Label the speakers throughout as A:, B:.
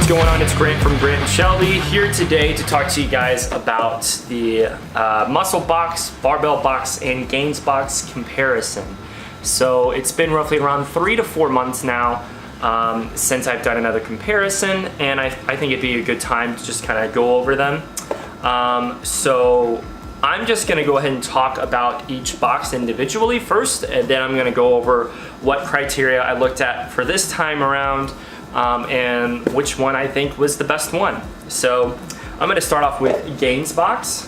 A: What's going on? It's Grant from Grant and Shelby here today to talk to you guys about the Muscle Box, Barbell Box, and Gainz Box comparison. So it's been roughly around 3 to 4 months now since I've done another comparison, and I think it'd be a good time to just kind of go over them. So I'm just going to go ahead and talk about each box individually first, and then I'm going to go over what criteria I looked at for this time around and which one I think was the best one. So I'm going to start off with Gainz Box.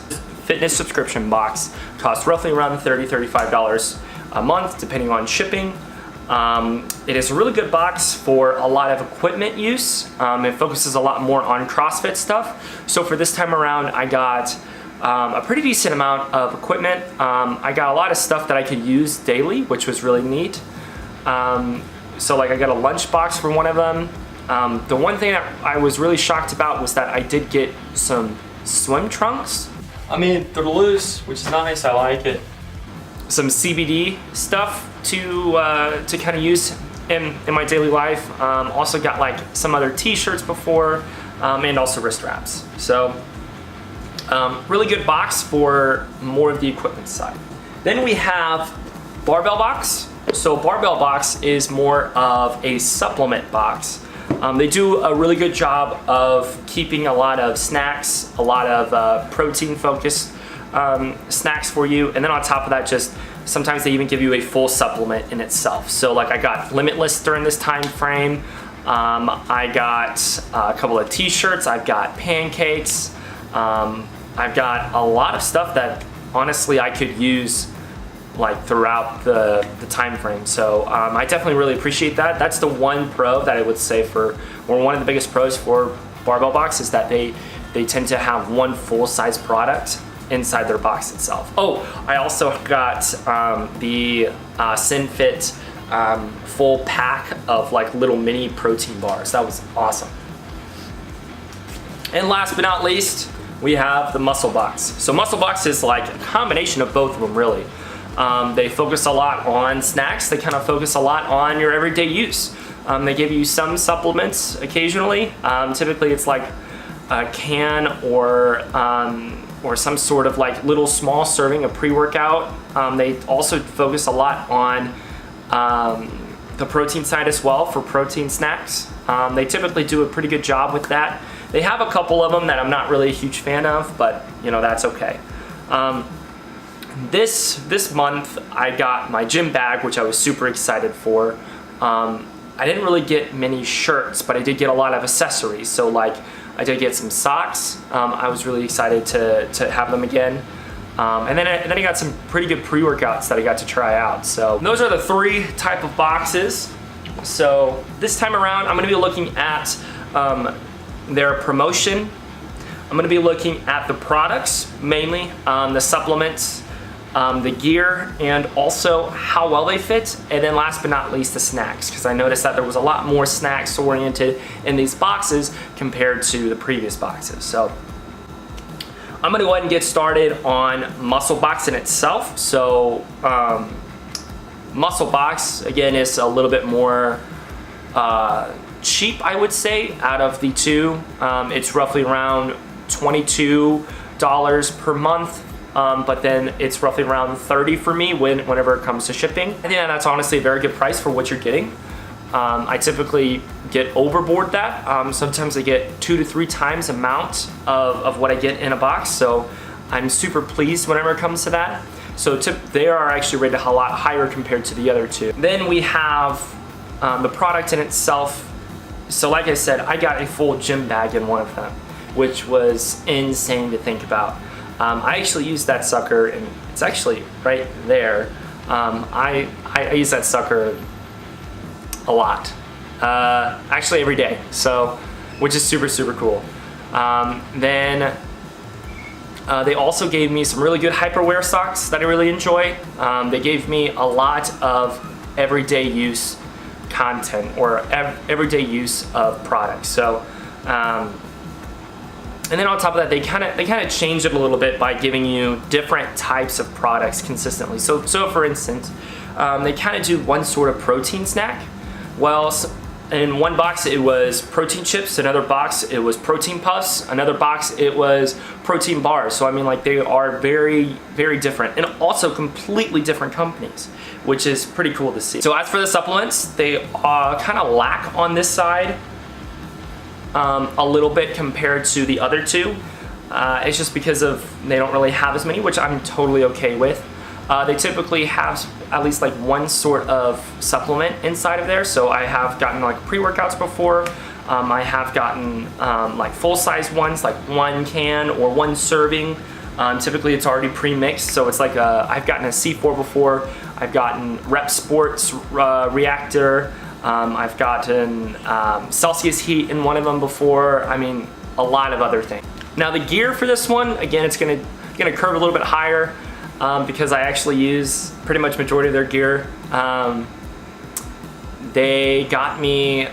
A: Fitness subscription box costs roughly around $30–$35 a month depending on shipping. It is a really good box for a lot of equipment use. It focuses a lot more on CrossFit stuff. So for this time around, I got a pretty decent amount of equipment. I got a lot of stuff that I could use daily, which was really neat. So like I got a lunch box for one of them. The one thing that I was really shocked about was that I did get some swim trunks. I mean, they're loose, which is nice, I like it. Some CBD stuff to kind of use in my daily life. Also got like some other t-shirts before, and also wrist wraps. So really good box for more of the equipment side. Then we have Barbell Box. So Barbell Box is more of a supplement box. They do a really good job of keeping a lot of snacks, a lot of protein focused snacks for you, and then on top of that, just sometimes they even give you a full supplement in itself. So like I got Limitless during this time frame. I got a couple of t-shirts, I've got pancakes, I've got a lot of stuff that honestly I could use like throughout the time frame. So I definitely really appreciate that. That's the one pro that I would say or one of the biggest pros for Barbell Box is that they tend to have one full-size product inside their box itself. Oh, I also got the SinFit full pack of like little mini protein bars. That was awesome. And last but not least, we have the Muscle Box. So Muscle Box is like a combination of both of them, really. They focus a lot on snacks. They kind of focus a lot on your everyday use. They give you some supplements occasionally. Typically it's like a can or some sort of like little small serving of pre-workout. They also focus a lot on the protein side as well for protein snacks. They typically do a pretty good job with that. They have a couple of them that I'm not really a huge fan of, but you know, that's okay. This month I got my gym bag, which I was super excited for. I didn't really get many shirts, but I did get a lot of accessories. So like I did get some socks. I was really excited to have them again. And then I got some pretty good pre-workouts that I got to try out. So those are the 3 type of boxes. So this time around, I'm gonna be looking at their promotion. I'm gonna be looking at the products, mainly the supplements, the gear, and also how well they fit, and then last but not least the snacks, because I noticed that there was a lot more snacks oriented in these boxes compared to the previous boxes. So I'm going to go ahead and get started on Muscle Box in itself. So Muscle Box again is a little bit more cheap, I would say, out of the two. It's roughly around $22 per month. But then it's roughly around $30 for me whenever it comes to shipping. I think that's honestly a very good price for what you're getting. I typically get overboard that. Sometimes I get 2 to 3 times amount of what I get in a box. So I'm super pleased whenever it comes to that. So they are actually rated a lot higher compared to the other two. Then we have the product in itself. So like I said, I got a full gym bag in one of them, which was insane to think about. I actually used that sucker, and it's actually right there. I use that sucker a lot, actually every day, so which is super cool. Then they also gave me some really good hyperwear socks that I really enjoy. They gave me a lot of everyday use content or everyday use of products. So. And then on top of that, they kind of changed it a little bit by giving you different types of products consistently. So for instance, they kind of do one sort of protein snack. Well, In one box it was protein chips, another box it was protein puffs, another box it was protein bars. So I mean, like, they are very, very different, and also completely different companies, which is pretty cool to see. So as for the supplements, they kind of lack on this side a little bit compared to the other two. It's just because of they don't really have as many, which I'm totally okay with. They typically have at least like one sort of supplement inside of there. So I have gotten like pre-workouts before. I have gotten like full-size ones, like 1 can or 1 serving. Typically it's already pre-mixed, so it's like I've gotten a C4 before. I've gotten Rep Sports Reactor. I've gotten Celsius Heat in one of them before. I mean, a lot of other things. Now the gear for this one, again, it's gonna curve a little bit higher. Because I actually use pretty much majority of their gear. They got me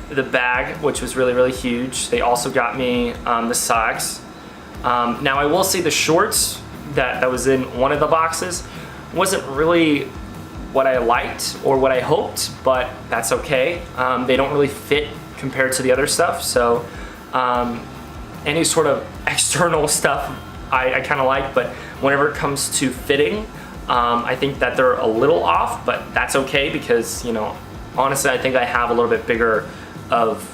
A: the bag, which was really, really huge. They also got me the socks. Now I will say the shorts that was in one of the boxes wasn't really what I liked or what I hoped, but that's okay. They don't really fit compared to the other stuff, so any sort of external stuff I kind of like, but whenever it comes to fitting, I think that they're a little off, but that's okay because, you know, honestly, I think I have a little bit bigger of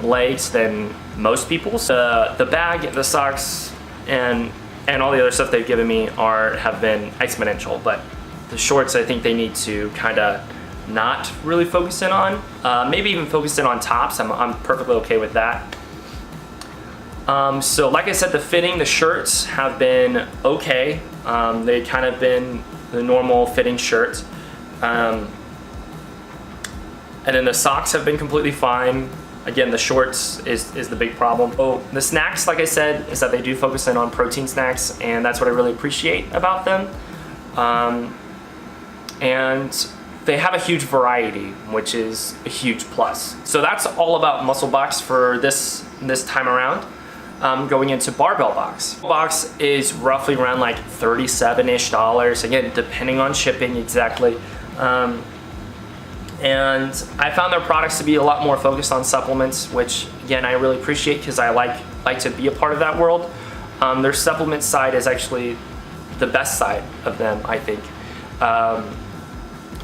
A: legs than most people. So the bag, the socks, and all the other stuff they've given me have been exponential, but the shorts, I think they need to kind of not really focus in on. Maybe even focus in on tops. I'm perfectly okay with that. So like I said, the fitting, the shirts have been okay. They kind of been the normal fitting shirts. And then the socks have been completely fine. Again, the shorts is the big problem. Oh, the snacks, like I said, is that they do focus in on protein snacks, and that's what I really appreciate about them. And they have a huge variety, which is a huge plus. So that's all about Muscle Box for this time around. Going into Barbell Box. Box is roughly around like $37-ish, again, depending on shipping exactly. And I found their products to be a lot more focused on supplements, which again, I really appreciate because I like to be a part of that world. Their supplement side is actually the best side of them, I think.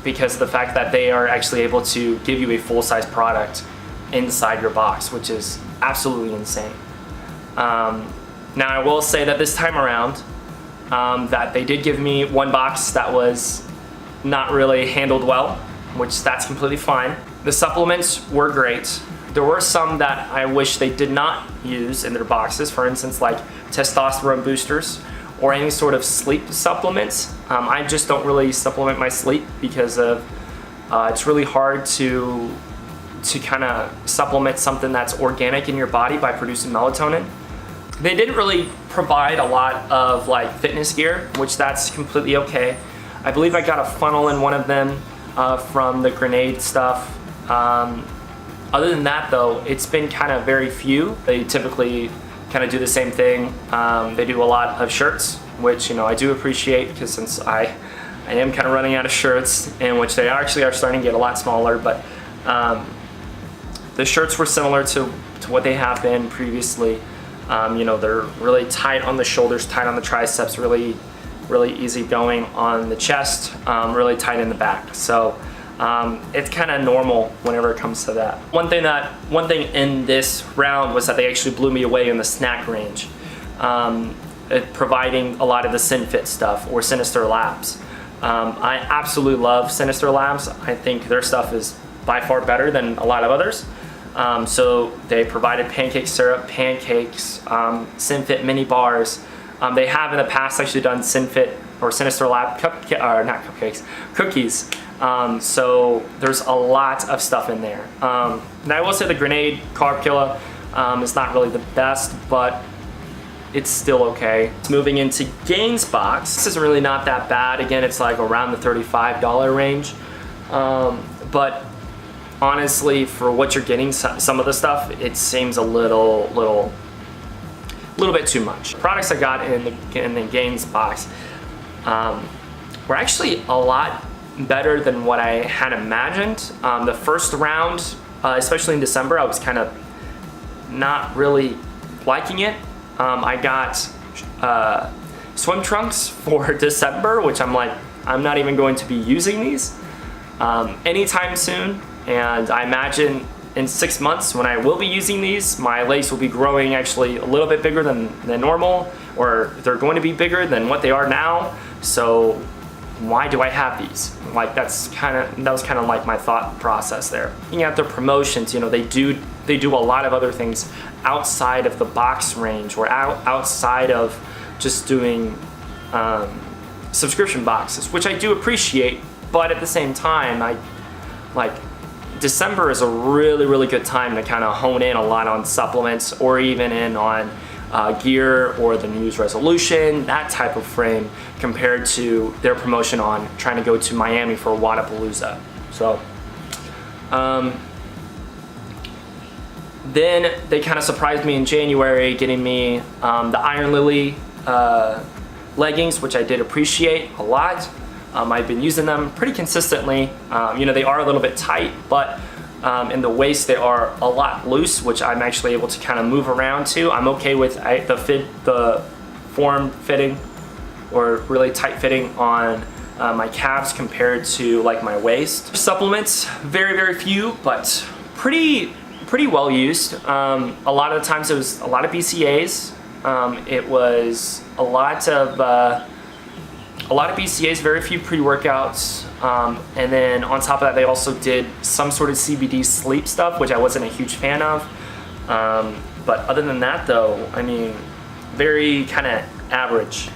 A: Because of the fact that they are actually able to give you a full-size product inside your box, which is absolutely insane. Now I will say that this time around, that they did give me one box that was not really handled well, which that's completely fine. The supplements were great. There were some that I wish they did not use in their boxes, for instance, like testosterone boosters or any sort of sleep supplements. I just don't really supplement my sleep because of it's really hard to kind of supplement something that's organic in your body by producing melatonin. They didn't really provide a lot of like fitness gear, which that's completely okay. I believe I got a funnel in one of them from the grenade stuff. Other than that though, it's been kind of very few. They typically kind of do the same thing. They do a lot of shirts, which, you know, I do appreciate because since I am kind of running out of shirts, in which they actually are starting to get a lot smaller, but the shirts were similar to what they have been previously. You know, they're really tight on the shoulders, tight on the triceps, really easy going on the chest, really tight in the back. So it's kind of normal whenever it comes to that. One thing in this round was that they actually blew me away in the snack range, providing a lot of the SynFit stuff or Sinister Labs. I absolutely love Sinister Labs. I think their stuff is by far better than a lot of others. So they provided pancake syrup, pancakes, SynFit mini bars. They have in the past actually done SynFit or Sinister Lab cookies. So there's a lot of stuff in there. Now I will say the Grenade Carb Killer is not really the best, but it's still okay. Moving into Gainz Box. This is really not that bad. Again, it's like around the $35 range. But honestly, for what you're getting, some of the stuff, it seems a little bit too much. The products I got in the Gainz Box were actually a lot better than what I had imagined. The first round especially in December. I was kind of not really liking it. I got swim trunks for December, which I'm like, I'm not even going to be using these anytime soon. And I imagine in 6 months when I will be using these, my legs will be growing actually a little bit bigger than normal, or they're going to be bigger than what they are now. So why do I have these? Like that was kind of like my thought process there. Looking at their promotions, you know, they do a lot of other things outside of the box range, or outside of just doing subscription boxes, which I do appreciate. But at the same time, December is a really good time to kind of hone in a lot on supplements, or even in on gear or the New Year's resolution, that type of frame, compared to their promotion on trying to go to Miami for Wadapalooza. So then they kind of surprised me in January, getting me the Iron Lily leggings, which I did appreciate a lot. I've been using them pretty consistently. You know, they are a little bit tight, but in the waist they are a lot loose, which I'm actually able to kind of move around to. I'm okay with the form fitting, or really tight fitting on my calves compared to like my waist. Supplements, very few, but pretty well used. A lot of the times it was a lot of BCAAs. It was a lot of BCAAs, very few pre-workouts, and then on top of that they also did some sort of CBD sleep stuff, which I wasn't a huge fan of. But other than that though, I mean, very kind of average.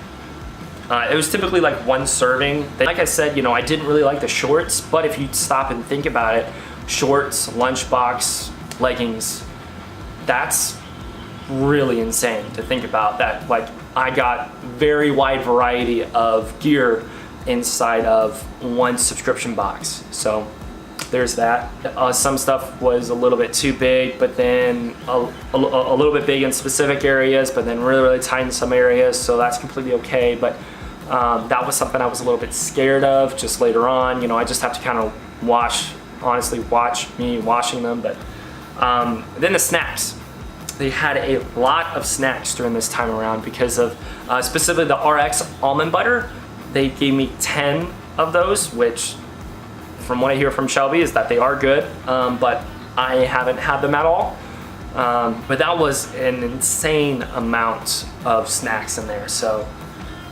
A: It was typically like one serving. Like I said, you know, I didn't really like the shorts, but if you stop and think about it, shorts, lunchbox, leggings, that's really insane to think about. That like I got very wide variety of gear inside of one subscription box. So there's that. Some stuff was a little bit too big, but then a little bit big in specific areas, but then really tight in some areas, so that's completely okay. But that was something I was a little bit scared of just later on. You know, I just have to kind of watch me washing them. But then the snacks. They had a lot of snacks during this time around because of specifically the RX almond butter. They gave me 10 of those, which from what I hear from Shelby is that they are good, but I haven't had them at all. But that was an insane amount of snacks in there. So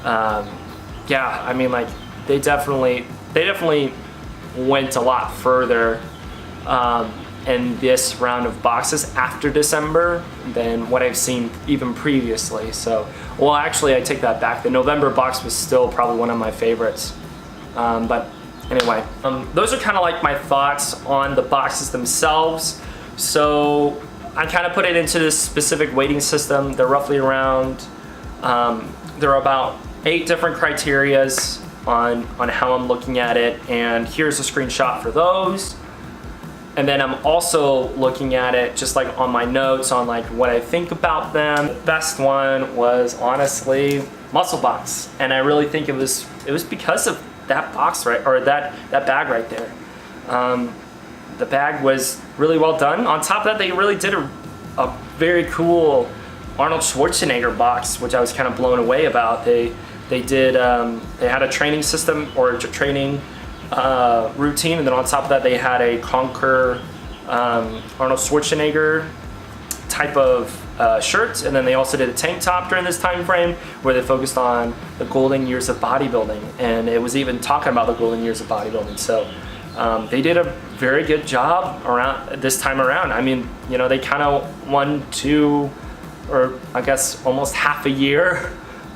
A: yeah, I mean, like they definitely went a lot further in this round of boxes after December than what I've seen even previously. So, well, actually I take that back. The November box was still probably one of my favorites. But anyway, those are kind of like my thoughts on the boxes themselves. So I kind of put it into this specific weighting system. They're roughly around, there are about 8 different criterias on how I'm looking at it, and here's a screenshot for those. And then I'm also looking at it just like on my notes on like what I think about them. The best one was honestly Muscle Box, and I really think it was because of that box, right, or that bag right there. The bag was really well done. On top of that, they really did a very cool Arnold Schwarzenegger box, which I was kind of blown away about. They had a training system, or training routine, and then on top of that they had a Conquer Arnold Schwarzenegger type of shirt, and then they also did a tank top during this time frame where they focused on the golden years of bodybuilding, and it was even talking about the golden years of bodybuilding. So they did a very good job around this time around. I mean, you know, they kind of won 2, or I guess almost half a year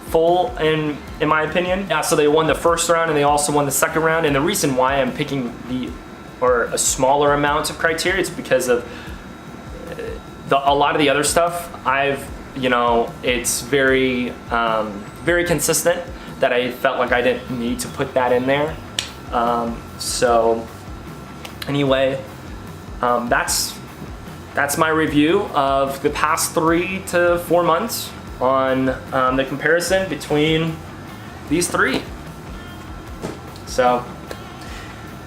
A: full in my opinion. Yeah, so they won the first round and they also won the second round, and the reason why I'm picking a smaller amount of criteria is because of a lot of the other stuff it's very consistent, that I felt like I didn't need to put that in there. So anyway, that's my review of the past 3 to 4 months on the comparison between these 3. So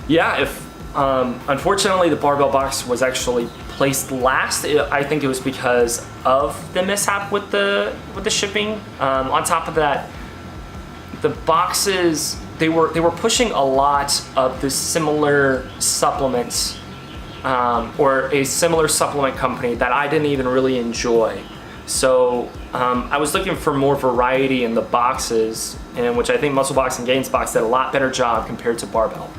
A: yeah, Unfortunately, the barbell box was actually placed last. I think it was because of the mishap with the shipping. On top of that, the boxes, they were pushing a lot of the similar supplements, or a similar supplement company that I didn't even really enjoy. So I was looking for more variety in the boxes, in which I think Muscle Box and Gainz Box did a lot better job compared to Barbell.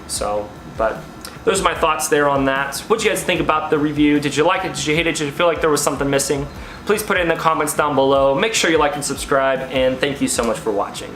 A: So, but those are my thoughts there on that. What do you guys think about the review? Did you like it? Did you hate it? Did you feel like there was something missing? Please put it in the comments down below. Make sure you like and subscribe, and thank you so much for watching.